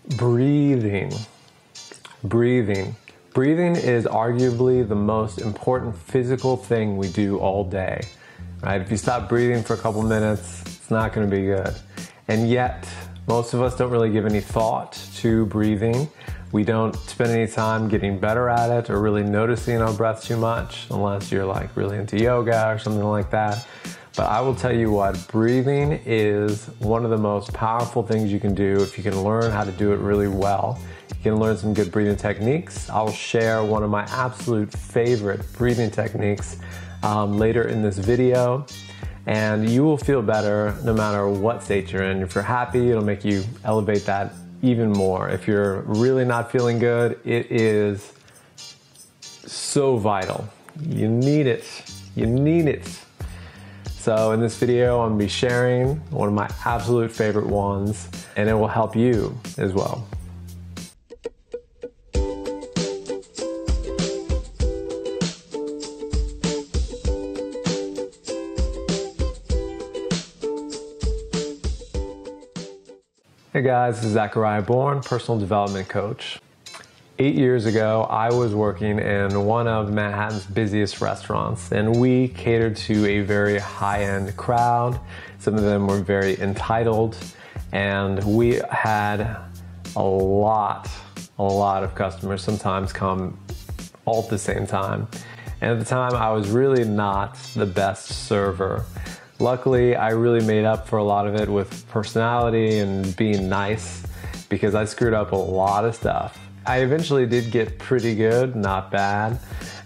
Breathing. Breathing. Breathing is arguably the most important physical thing we do all day, right? If you stop breathing for a couple minutes, it's not going to be good. And yet, most of us don't really give any thought to breathing. We don't spend any time getting better at it or really noticing our breath too much, unless you're like really into yoga or something like that. But I will tell you what, breathing is one of the most powerful things you can do if you can learn how to do it really well. You can learn some good breathing techniques. I'll share one of my absolute favorite breathing techniques later in this video. And you will feel better no matter what state you're in. If you're happy, it'll make you elevate that even more. If you're really not feeling good, it is so vital. You need it. You need it. So in this video, I'm going to be sharing one of my absolute favorite ones, and it will help you as well. Hey guys, this is Zachariah Bourne, personal development coach. 8 years ago, I was working in one of Manhattan's busiest restaurants, and we catered to a very high-end crowd. Some of them were very entitled, and we had a lot of customers sometimes come all at the same time. And at the time, I was really not the best server. Luckily, I really made up for a lot of it with personality and being nice, because I screwed up a lot of stuff. I eventually did get pretty good, not bad,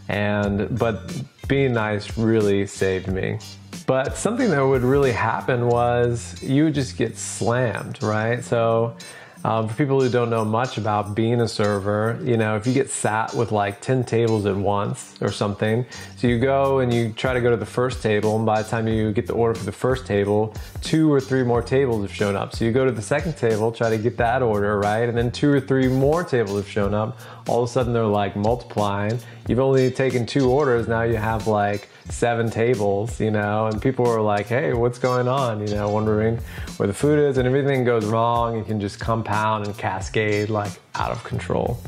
but being nice really saved me. But something that would really happen was you would just get slammed, right? So for people who don't know much about being a server, you know, if you get sat with like 10 tables at once or something, so you go and you try to go to the first table, and by the time you get the order for the first table, 2 or 3 more tables have shown up. So you go to the second table, try to get that order, right? And then 2 or 3 more tables have shown up. All of a sudden they're like multiplying. You've only taken 2 orders, now you have like 7 tables, you know, and people are like, hey, what's going on? You know, wondering where the food is, and everything goes wrong. It can just compound and cascade like out of control.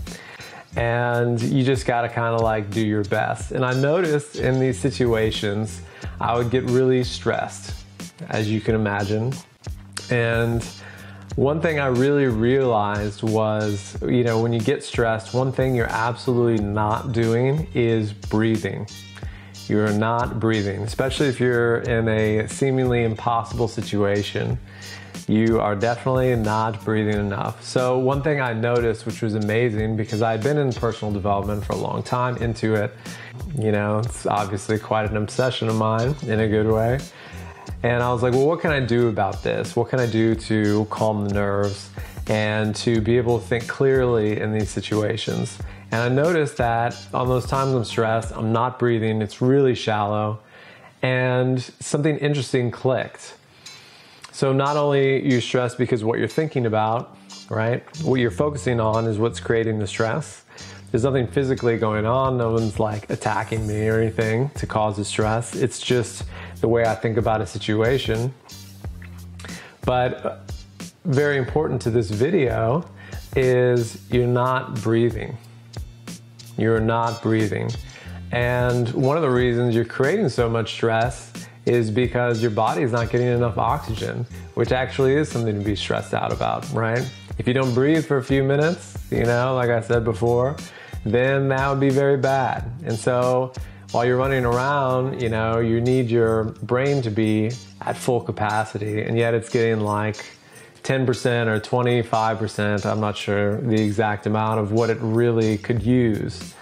And you just gotta kind of like do your best. And I noticed in these situations, I would get really stressed, as you can imagine. And one thing I really realized was, you know, when you get stressed, one thing you're absolutely not doing is breathing. You're not breathing, especially if you're in a seemingly impossible situation. You are definitely not breathing enough. So one thing I noticed, which was amazing, because I'd been in personal development for a long time, into it, you know, it's obviously quite an obsession of mine in a good way. And I was like, well, what can I do about this? What can I do to calm the nerves and to be able to think clearly in these situations? And I noticed that on those times I'm stressed, I'm not breathing, it's really shallow, and something interesting clicked. So not only you're stressed because what you're thinking about, right? What you're focusing on is what's creating the stress. There's nothing physically going on. No one's like attacking me or anything to cause the stress. It's just the way I think about a situation. But very important to this video is you're not breathing. You're not breathing. And one of the reasons you're creating so much stress is because your body is not getting enough oxygen, which actually is something to be stressed out about, right? If you don't breathe for a few minutes, you know, like I said before, then that would be very bad. And so while you're running around, you know, you need your brain to be at full capacity, and yet it's getting like 10% or 25%, I'm not sure the exact amount of what it really could use.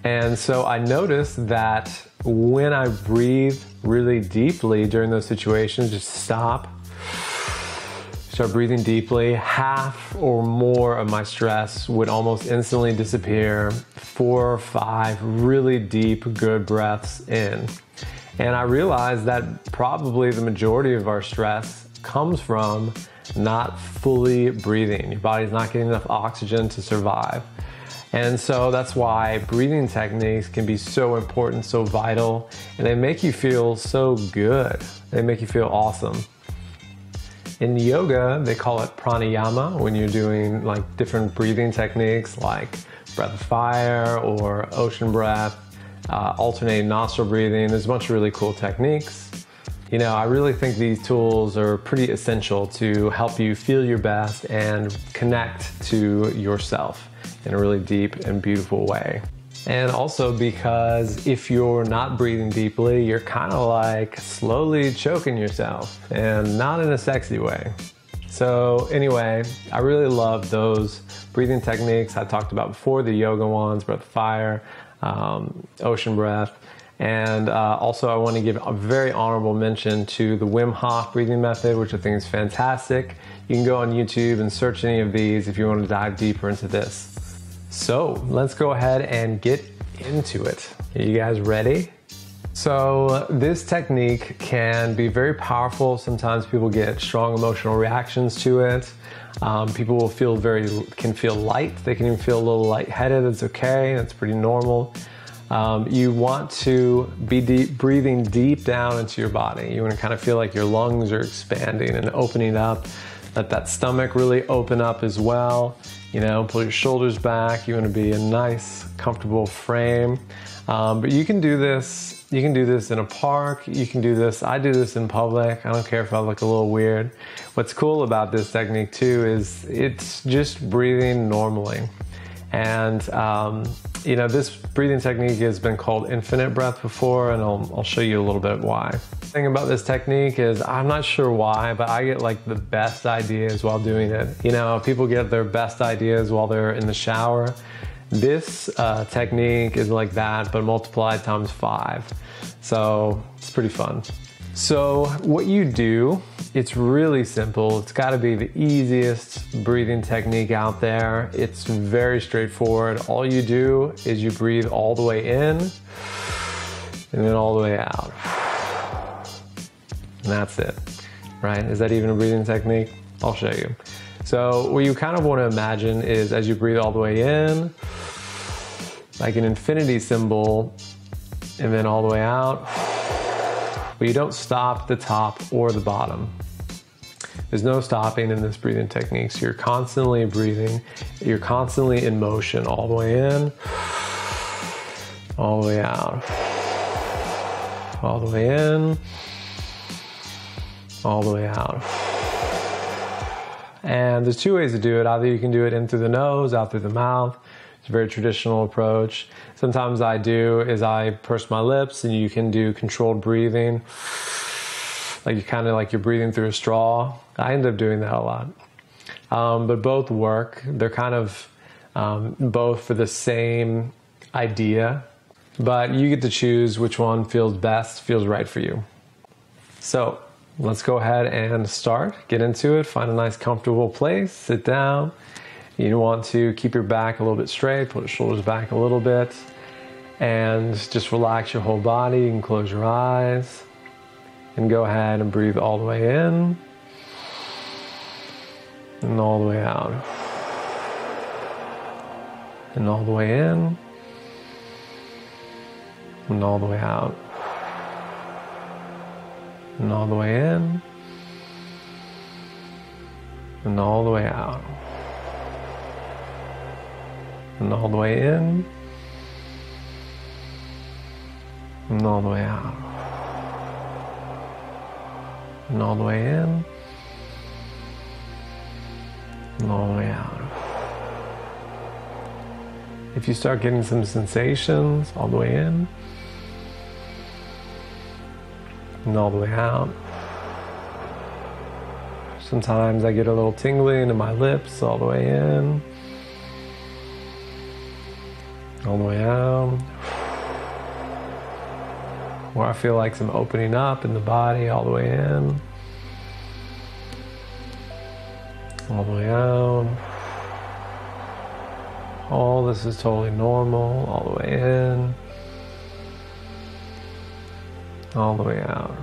And so I noticed that when I breathe really deeply during those situations, just start breathing deeply, half or more of my stress would almost instantly disappear. 4 or 5 really deep, good breaths in. And I realized that probably the majority of our stress comes from not fully breathing. Your body's not getting enough oxygen to survive. And so that's why breathing techniques can be so important, so vital, and they make you feel so good. They make you feel awesome. In yoga, they call it pranayama when you're doing like different breathing techniques like breath of fire or ocean breath, alternating nostril breathing. There's a bunch of really cool techniques. You know, I really think these tools are pretty essential to help you feel your best and connect to yourself in a really deep and beautiful way. And also because if you're not breathing deeply, you're kind of like slowly choking yourself, and not in a sexy way. So anyway, I really love those breathing techniques I talked about before, the yoga ones, breath of fire, ocean breath. And also I want to give a very honorable mention to the Wim Hof breathing method, which I think is fantastic. You can go on YouTube and search any of these if you want to dive deeper into this. So let's go ahead and get into it. Are you guys ready? So this technique can be very powerful. Sometimes people get strong emotional reactions to it. People will can feel light. They can even feel a little lightheaded. It's okay. That's pretty normal. You want to be breathing deep down into your body. You want to kind of feel like your lungs are expanding and opening up. Let that stomach really open up as well. You know, pull your shoulders back. You want to be in a nice, comfortable frame. But you can do this. You can do this in a park. You can do this. I do this in public. I don't care if I look a little weird. What's cool about this technique too is it's just breathing normally. And you know, this breathing technique has been called infinite breath before, and I'll show you a little bit why. The thing about this technique is I'm not sure why, but I get like the best ideas while doing it. You know, people get their best ideas while they're in the shower. This technique is like that, but multiplied times 5. So it's pretty fun. So what you do, it's really simple. It's got to be the easiest breathing technique out there. It's very straightforward. All you do is you breathe all the way in and then all the way out. And that's it, right? Is that even a breathing technique? I'll show you. So what you kind of want to imagine is as you breathe all the way in, like an infinity symbol, and then all the way out. But you don't stop the top or the bottom. There's no stopping in this breathing technique. So you're constantly breathing. You're constantly in motion all the way in, all the way out, all the way in, all the way out. And there's 2 ways to do it. Either you can do it in through the nose, out through the mouth. It's a very traditional approach. Sometimes I do is I purse my lips, and you can do controlled breathing. Like you kind of like you're breathing through a straw. I end up doing that a lot. But both work. They're kind of both for the same idea, but you get to choose which one feels best, feels right for you. So let's go ahead and start. Get into it. Find a nice comfortable place. Sit down. You want to keep your back a little bit straight, pull your shoulders back a little bit, and just relax your whole body. You can close your eyes and go ahead and breathe all the way in and all the way out. And all the way in and all the way out. And all the way in and all the way out. And all the way in, and all the way out, and all the way in, and all the way out. If you start getting some sensations all the way in, and all the way out, sometimes I get a little tingling in my lips all the way in, all the way out, where I feel like some opening up in the body all the way in, all the way out. All this is totally normal, all the way in, all the way out.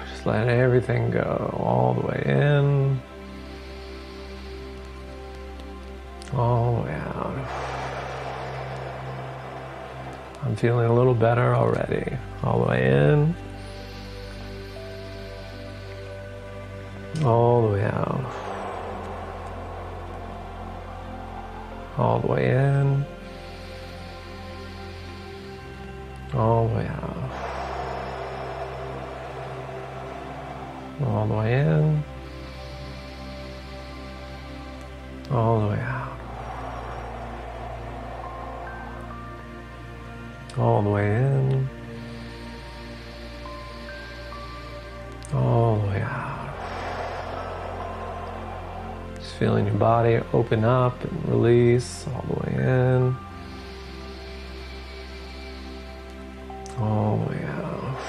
Just let everything go, all the way in, all the way out. I'm feeling a little better already. All the way in, all the way in, all the way out, all the way in, all the way out, all the way in, all the way out. Just feeling your body open up and release all the way in, all the way out.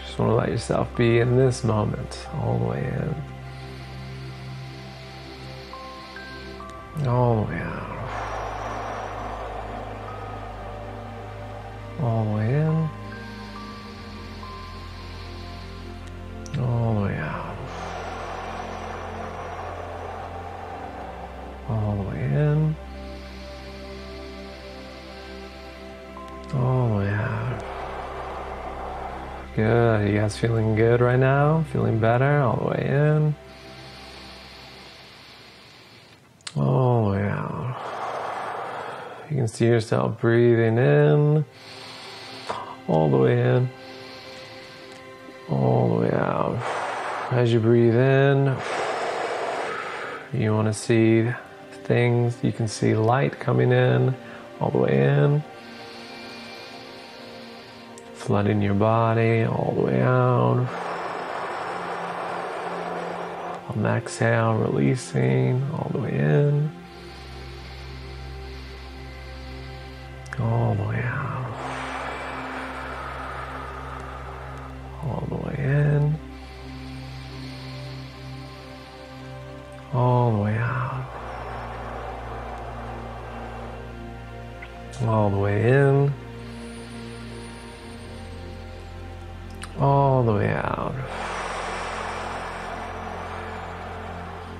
Just want to let yourself be in this moment, all the way in, all the way out, all the way in, all the way out, all the way in, all the way out. Good. You guys feeling good right now? Feeling better? All the way in, all the way out. You can see yourself breathing in, all the way in, all the way out. As you breathe in, you want to see things. You can see light coming in, all the way in, flooding your body, all the way out. On the exhale, releasing, all the way in, all the way out, all the way in, all the way out, all the way in, all the way out,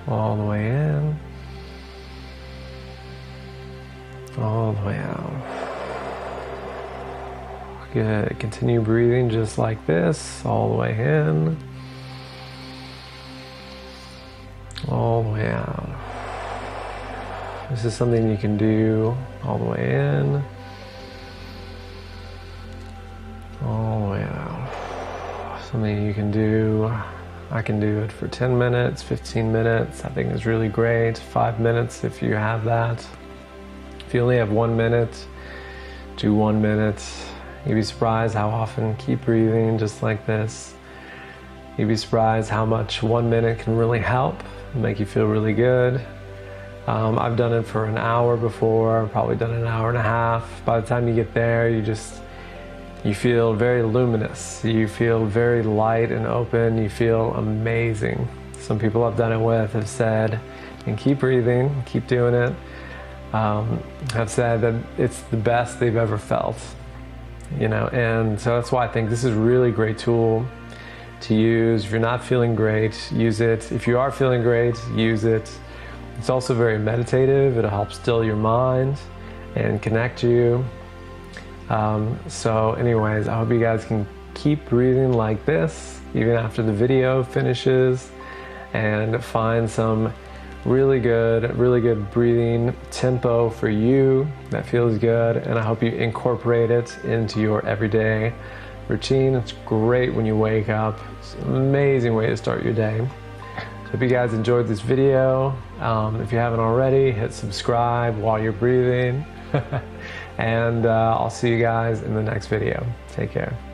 all the way in, all the way out. Good. Continue breathing just like this, all the way in, all the way out. This is something you can do all the way in, all the way out. Something you can do, I can do it for 10 minutes, 15 minutes. I think it's really great. 5 minutes if you have that. If you only have 1 minute, do 1 minute. You'd be surprised how often. Keep breathing just like this. You'd be surprised how much 1 minute can really help, make you feel really good. I've done it for an hour before, probably done an hour and a half. By the time you get there, you feel very luminous. You feel very light and open. You feel amazing. Some people I've done it with have said, and keep breathing, keep doing it, have said that it's the best they've ever felt. You know, and so that's why I think this is a really great tool to use. If you're not feeling great, use it. If you are feeling great, use it. It's also very meditative. It'll help still your mind and connect you. So anyways, I hope you guys can keep breathing like this even after the video finishes, and find some really good breathing tempo for you that feels good. And I hope you incorporate it into your everyday routine. It's great when you wake up. It's an amazing way to start your day. So hope you guys enjoyed this video. If you haven't already, hit subscribe while you're breathing. And I'll see you guys in the next video. Take care.